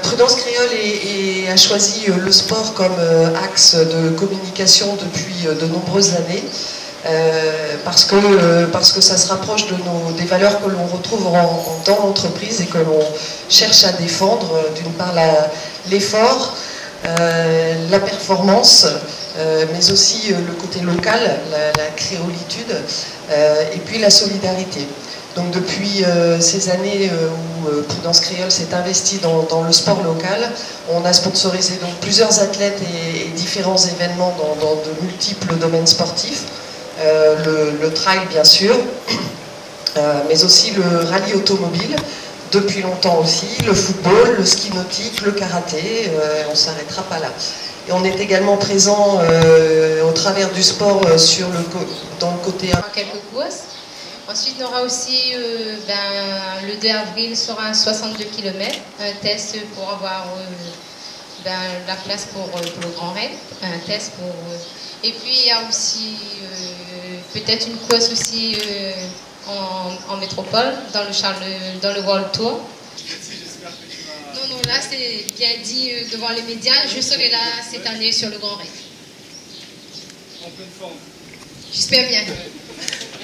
Prudence Créole a choisi le sport comme axe de communication depuis de nombreuses années, parce que ça se rapproche des valeurs que l'on retrouve dans l'entreprise et que l'on cherche à défendre. D'une part l'effort, la performance, mais aussi le côté local, la créolitude, et puis la solidarité. Donc depuis ces années où Prudence Créole s'est investie dans le sport local, on a sponsorisé donc plusieurs athlètes et différents événements dans de multiples domaines sportifs. Le trail bien sûr, mais aussi le rallye automobile, depuis longtemps aussi, le football, le ski nautique, le karaté, on ne s'arrêtera pas là. Et on est également présent au travers du sport dans le côté... Quelques courses. Ensuite, on aura aussi, le 2 avril sera un 62 km, un test pour avoir la place pour le Grand Raid, un test pour... et puis, il y a aussi peut-être une course aussi en métropole, dans le World Tour. Non, là, c'est bien dit devant les médias. Je serai là cette année sur le Grand Raid. En pleine forme. J'espère bien.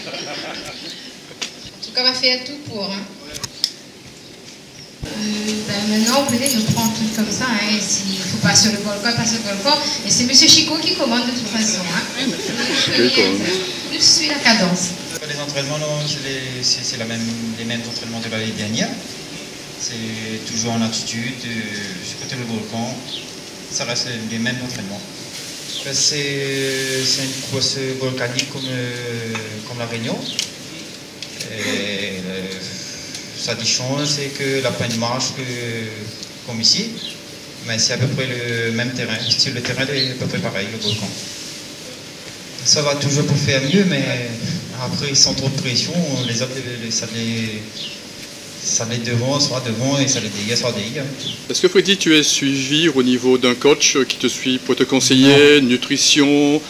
En tout cas, on va faire tout pour. Hein. Maintenant, vous venez de prendre tout comme ça. Hein, s'il faut pas sur le volcan, pas sur le volcan. Et c'est M. Chico qui commande de toute façon. Hein. Je suis la cadence. Les entraînements, c'est les mêmes entraînements de l'année dernière. C'est toujours en altitude, côté le volcan. Ça reste les mêmes entraînements. C'est une course volcanique comme la Réunion. Et ça change, c'est que la pointe de marche comme ici, mais c'est à peu près le même terrain. Le terrain est à peu près pareil, le volcan. Ça va toujours pour faire mieux, mais après, sans trop de pression, les autres, ça les devant, soit devant, et ça les dégage, soit dégage. Est-ce que Freddy, tu es suivi au niveau d'un coach qui te suit pour te conseiller, nutrition,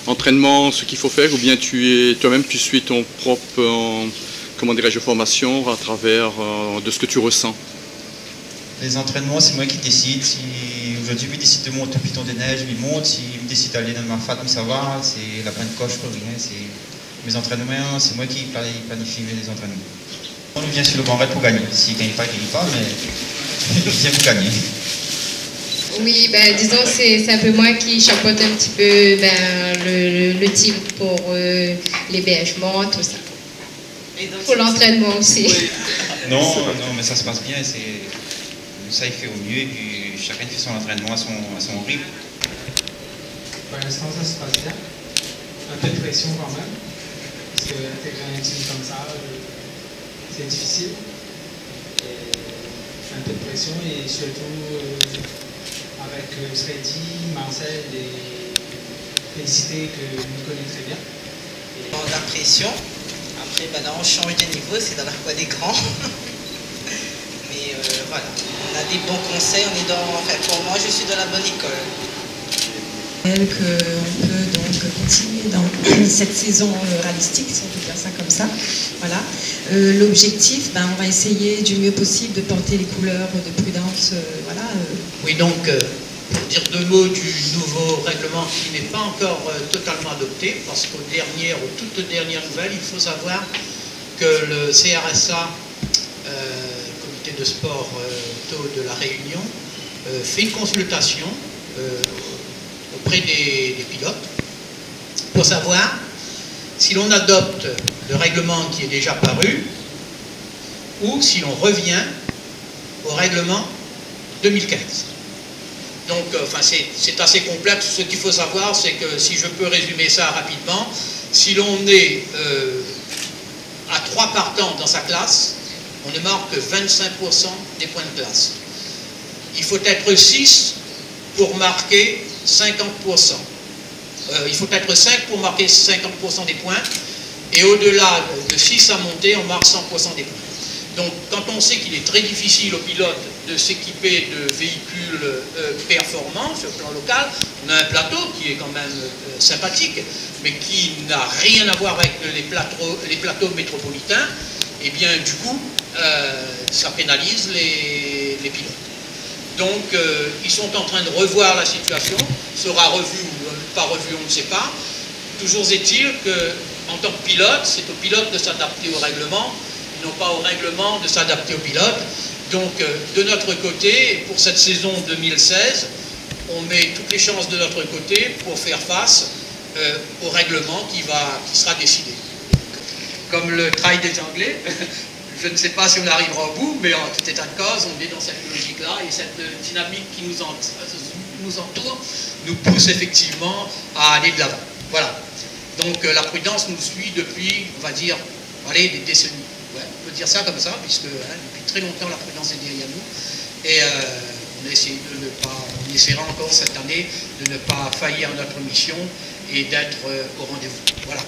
entraînement, ce qu'il faut faire, ou bien toi-même tu suis ton propre, formation à travers de ce que tu ressens? Les entraînements, c'est moi qui décide. Si aujourd'hui il décide de monter au piton des neiges, il monte. S'il décide d'aller dans ma fat, ça va. C'est la fin de coche, rien. Mes entraînements, c'est moi qui planifie les entraînements. On vient sur le Grand Raid pour gagner. S'il ne gagne pas, il ne gagne pas, mais il vient pour gagner. Oui, disons c'est un peu moi qui chapeaute un petit peu le team pour l'hébergement, tout ça. Pour l'entraînement aussi. Non, mais ça se passe bien. Ça, il fait au mieux, et puis chacun fait son entraînement à son rythme. Pour l'instant, ça se passe bien. Un peu de pression quand même, parce que intégrer un team comme ça, c'est difficile. Et un peu de pression, et surtout avec Freddy, Marcel et Félicité que nous connaissons très bien. Dans la pression, après maintenant on change de niveau, c'est dans la voie des grands. Mais voilà, on a des bons conseils, pour moi je suis dans la bonne école. On peut donc continuer dans cette saison rallistique, si on peut dire ça comme ça. Voilà. L'objectif, on va essayer du mieux possible de porter les couleurs de Prudence. Voilà. Oui, donc, pour dire deux mots du nouveau règlement qui n'est pas encore totalement adopté, parce qu'aux toutes dernières nouvelles, il faut savoir que le CRSA, Comité de sport de la Réunion, fait une consultation auprès des pilotes pour savoir si l'on adopte le règlement qui est déjà paru ou si l'on revient au règlement 2015. Donc, c'est assez complexe. Ce qu'il faut savoir, c'est que, si je peux résumer ça rapidement, si l'on est à 3 partants dans sa classe, on ne marque que 25% des points de classe. Il faut être 6 pour marquer 50%. Il faut être 5 pour marquer 50% des points, et au-delà de 6 à monter, on marque 100% des points. Donc, quand on sait qu'il est très difficile aux pilotes de s'équiper de véhicules performants sur le plan local, on a un plateau qui est quand même sympathique, mais qui n'a rien à voir avec les plateaux métropolitains, et bien du coup, ça pénalise les pilotes. Donc ils sont en train de revoir la situation, sera revu ou pas revu, on ne sait pas. Toujours est-il qu'en tant que pilote, c'est au pilote de s'adapter au règlement, et non pas au règlement de s'adapter au pilote. Donc de notre côté, pour cette saison 2016, on met toutes les chances de notre côté pour faire face au règlement qui sera décidé. Comme le trail des Anglais, je ne sais pas si on arrivera au bout, mais en tout état de cause, on est dans cette logique-là et cette dynamique qui nous entoure nous pousse effectivement à aller de l'avant. Voilà. Donc la prudence nous suit depuis, on va dire, allez, des décennies. Ouais, on peut dire ça comme ça, puisque depuis très longtemps la prudence est derrière nous. Et on essaiera encore cette année de ne pas faillir à notre mission et d'être au rendez-vous. Voilà.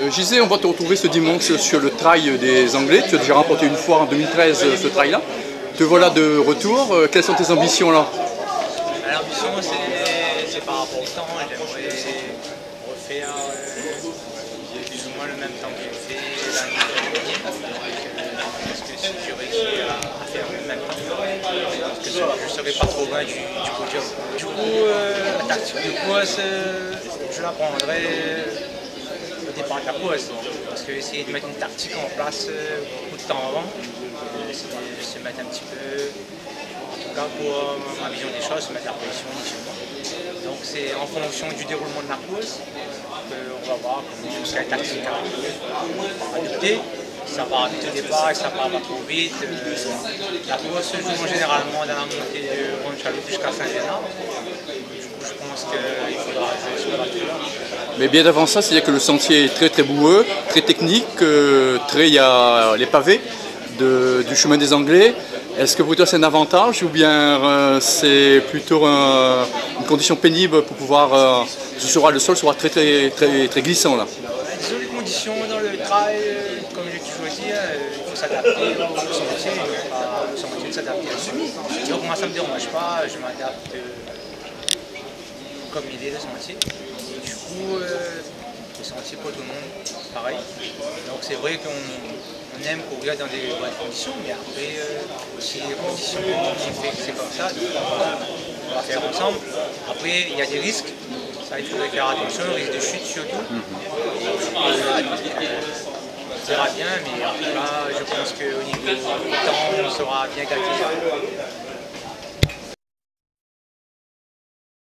Gisèle, on va te retrouver ce dimanche sur le trail des Anglais. Tu as déjà remporté une fois en 2013 ce trail-là. Te voilà de retour. Quelles sont tes ambitions là? L'ambition, c'est par rapport au temps. J'aimerais refaire plus ou moins le même temps que j'ai fait l'année dernière. Parce que si je réussis à faire le même temps, parce que je ne serai pas trop loin du podium. Du coup, la tactique de course, je la prendrai au départ de la course. Parce que essayer de mettre une tactique en place beaucoup de temps avant, c'est se mettre un petit peu, en tout cas pour ma vision des choses, se mettre la pression initialement. Donc c'est en fonction du déroulement de la course qu'on va voir quelle tactique à adopter. Ça va vite au départ, ça va pas trop vite. La course se joue généralement dans la montée de Grande-Chaloupe jusqu'à Saint-Génard. Du coup, je pense qu'il faudra jouer sur la tour. Mais bien avant ça, c'est-à-dire que le sentier est très très boueux, très technique, il y a les pavés du chemin des Anglais. Est-ce que pour toi c'est un avantage ou bien c'est plutôt une condition pénible pour pouvoir... le sol sera très glissant là. Disons les conditions dans le trail, comme j'ai toujours dit, il faut s'adapter au sentier, le sentier de s'adapter à nous. Donc moi ça ne me dérange pas, je m'adapte comme il est le sentier. Et du coup, le sentier pour tout le monde, pareil. Donc c'est vrai qu'on aime courir dans des bonnes conditions, mais après, si les conditions ont fait que c'est comme ça, donc on va faire ensemble. Après, il y a des risques. Ça, il faudrait faire attention, le risque de chute surtout. On verra bien, mais en tout cas, je pense qu'au niveau du temps, on sera bien gâté.